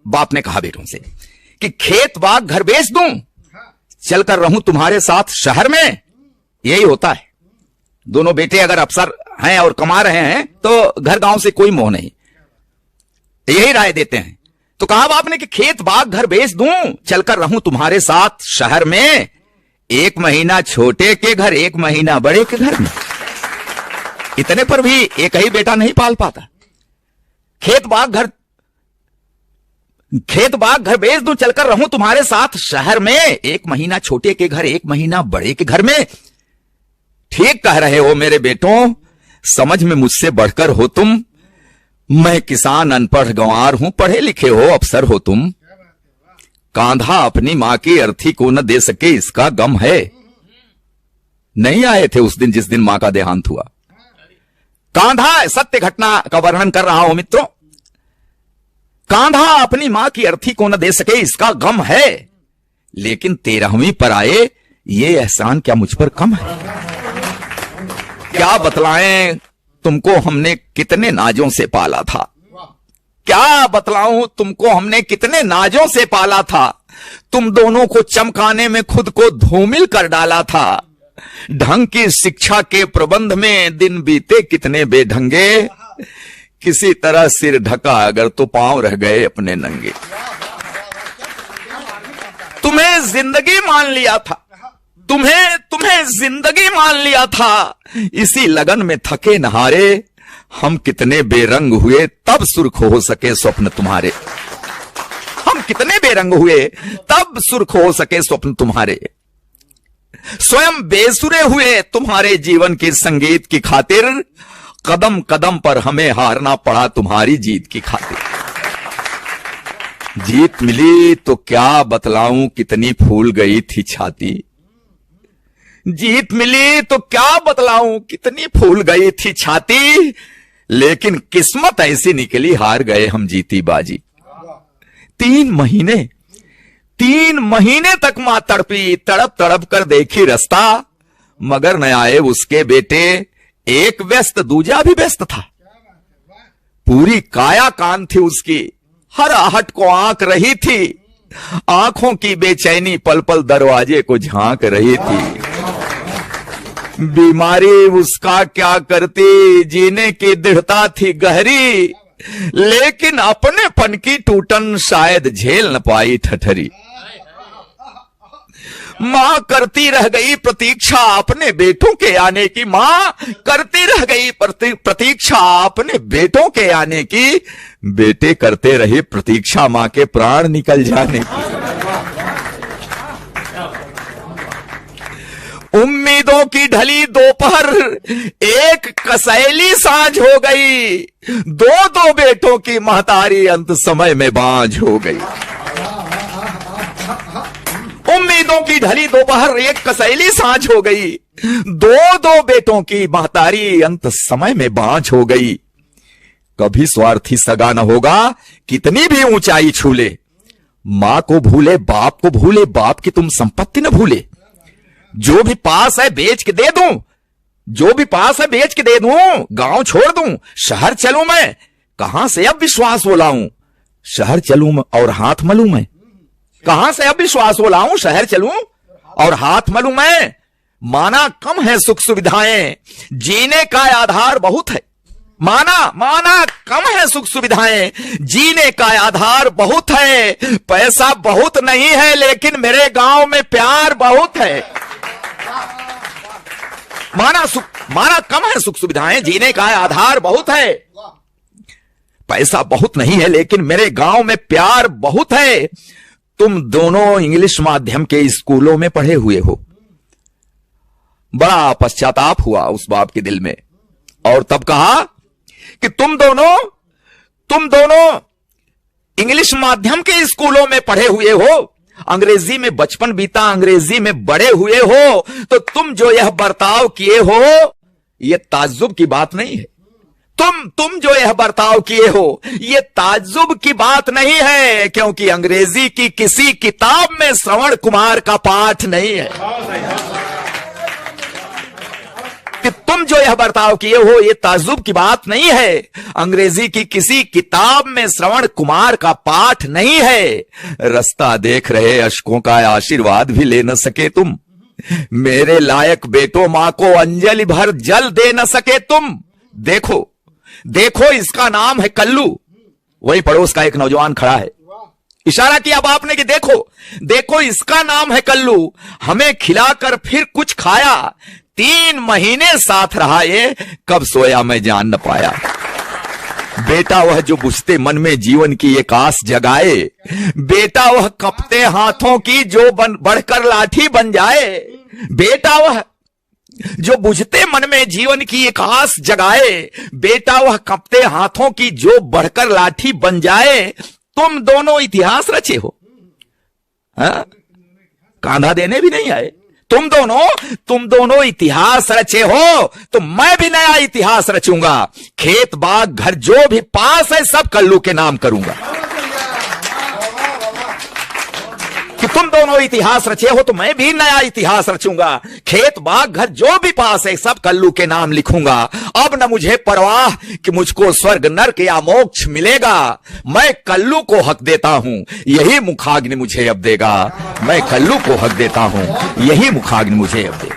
बाप ने कहा बेटों से कि खेत बाग घर बेच दूं, चलकर रहूं तुम्हारे साथ शहर में। यही होता है, दोनों बेटे अगर अफसर हैं और कमा रहे हैं तो घर गांव से कोई मोह नहीं, यही राय देते हैं। तो कहा बाप ने कि खेत बाग घर बेच दूं, चलकर रहूं तुम्हारे साथ शहर में, 1 महीना छोटे के घर 1 महीना बड़े के घर में। इतने पर भी एक ही बेटा नहीं पाल पाता। खेत बाग घर बेच दूं, चलकर रहूं तुम्हारे साथ शहर में, 1 महीना छोटे के घर 1 महीना बड़े के घर में। ठीक कह रहे हो मेरे बेटों, समझ में मुझसे बढ़कर हो तुम। मैं किसान अनपढ़ गंवार हूं, पढ़े लिखे हो अफसर हो तुम। कांधा अपनी मां की अर्थी को न दे सके, इसका गम है। नहीं आए थे उस दिन जिस दिन मां का देहांत हुआ। कांधा, सत्य घटना का वर्णन कर रहा हूं मित्रों। कांधा अपनी मां की अर्थी को न दे सके, इसका गम है, लेकिन 13वीं पर आए, ये एहसान क्या मुझ पर कम है? क्या बतलाएं तुमको हमने कितने नाजों से पाला था, क्या बतलाऊं तुमको हमने कितने नाजों से पाला था। तुम दोनों को चमकाने में खुद को धूमिल कर डाला था। ढंग की शिक्षा के प्रबंध में दिन बीते कितने बेढंगे, किसी तरह सिर ढका अगर तो पांव रह गए अपने नंगे। तुम्हें जिंदगी मान लिया था, तुम्हें जिंदगी मान लिया था। इसी लगन में थके नहारे, हम कितने बेरंग हुए तब सुर्ख हो सके स्वप्न तुम्हारे। हम कितने बेरंग हुए तब सुर्ख हो सके स्वप्न तुम्हारे। स्वयं बेसुरे हुए तुम्हारे जीवन के संगीत की खातिर, कदम कदम पर हमें हारना पड़ा तुम्हारी जीत की खातिर। जीत मिली तो क्या बतलाऊं कितनी फूल गई थी छाती। जीत मिली तो क्या बतलाऊं कितनी फूल गई थी छाती, लेकिन किस्मत ऐसी निकली हार गए हम जीती बाजी। 3 महीने तक मां तड़पी, तड़प तड़प कर देखी रास्ता, मगर न आए उसके बेटे, एक व्यस्त दूजा भी व्यस्त था। पूरी काया कान थी उसकी, हर आहट को आंक रही थी, आंखों की बेचैनी पल पल दरवाजे को झांक रही थी। बीमारी उसका क्या करती, जीने की दृढ़ता थी गहरी, लेकिन अपने पन की टूटन शायद झेल न पाई ठठरी। मां करती रह गई प्रतीक्षा अपने बेटों के आने की, मां करती रह गई प्रतीक्षा अपने बेटों के आने की, बेटे करते रहे प्रतीक्षा मां के प्राण निकल जाने की। उम्मीदों की ढली दोपहर, एक कसैली सांझ हो गई, 2 बेटों की महतारी अंत समय में बांझ हो गई। उम्मीदों की ढली दोपहर, एक कसैली सांझ हो गई, 2 बेटों की महतारी अंत समय में बांझ हो गई। कभी स्वार्थी सगा न होगा कितनी भी ऊंचाई छू ले, मां को भूले बाप को भूले, बाप की तुम संपत्ति न भूले। जो भी पास है बेच के दे दूं, जो भी पास है बेच के दे दूं, गांव छोड़ दूं, शहर चलूं मैं, कहां से अब विश्वास वो लाऊं, शहर चलूं और हाथ मलूं मैं। कहां से अब विश्वास वो लाऊं, शहर चलूं और हाथ मलूं मैं। माना कम है सुख सुविधाएं, जीने का आधार बहुत है। माना कम है सुख सुविधाएं, जीने का आधार बहुत है। पैसा बहुत नहीं है लेकिन मेरे गांव में प्यार बहुत है। माना कम है सुख सुविधाएं, जीने का आधार बहुत है। पैसा बहुत नहीं है लेकिन मेरे गांव में प्यार बहुत है। तुम दोनों इंग्लिश माध्यम के स्कूलों में पढ़े हुए हो। बड़ा पश्चाताप हुआ उस बाप के दिल में, और तब कहा कि तुम दोनों इंग्लिश माध्यम के स्कूलों में पढ़े हुए हो, अंग्रेजी में बचपन बीता, अंग्रेजी में बड़े हुए हो, तो तुम जो यह बर्ताव किए हो यह ताज्जुब की बात नहीं है। तुम जो यह बर्ताव किए हो यह ताज्जुब की बात नहीं है, क्योंकि अंग्रेजी की किसी किताब में श्रवण कुमार का पाठ नहीं है। कि तुम जो यह बर्ताव किए हो ये ताज्जुब की बात नहीं है, अंग्रेजी की किसी किताब में श्रवण कुमार का पाठ नहीं है। रास्ता देख रहे अशकों का आशीर्वाद भी ले न सके तुम, मेरे लायक बेटो मां को अंजलि भर जल दे न सके तुम। देखो देखो इसका नाम है कल्लू। वही पड़ोस का एक नौजवान खड़ा है, इशारा किया बाप ने कि देखो देखो इसका नाम है कल्लू, हमें खिलाकर फिर कुछ खाया, 3 महीने साथ रहा ये, कब सोया मैं जान न पाया। बेटा वह जो बुझते मन में जीवन की एक आस जगाए, बेटा वह कपते हाथों की जो बढ़कर लाठी बन जाए। बेटा वह जो बुझते मन में जीवन की एक आस जगाए, बेटा वह कपते हाथों की जो बढ़कर लाठी बन जाए। तुम दोनों इतिहास रचे हो, कांधा देने भी नहीं आए। तुम दोनों इतिहास रचे हो, तो मैं भी नया इतिहास रचूंगा। खेत बाग घर जो भी पास है सब कल्लू के नाम करूंगा। कि तुम दोनों इतिहास रचे हो तो मैं भी नया इतिहास रचूंगा। खेत बाग घर जो भी पास है सब कल्लू के नाम लिखूंगा। अब न मुझे परवाह कि मुझको स्वर्ग नर्क या मोक्ष मिलेगा, मैं कल्लू को हक देता हूं यही मुखाग्नि मुझे अब देगा। मैं कल्लू को हक देता हूं यही मुखाग्नि मुझे अब देगा।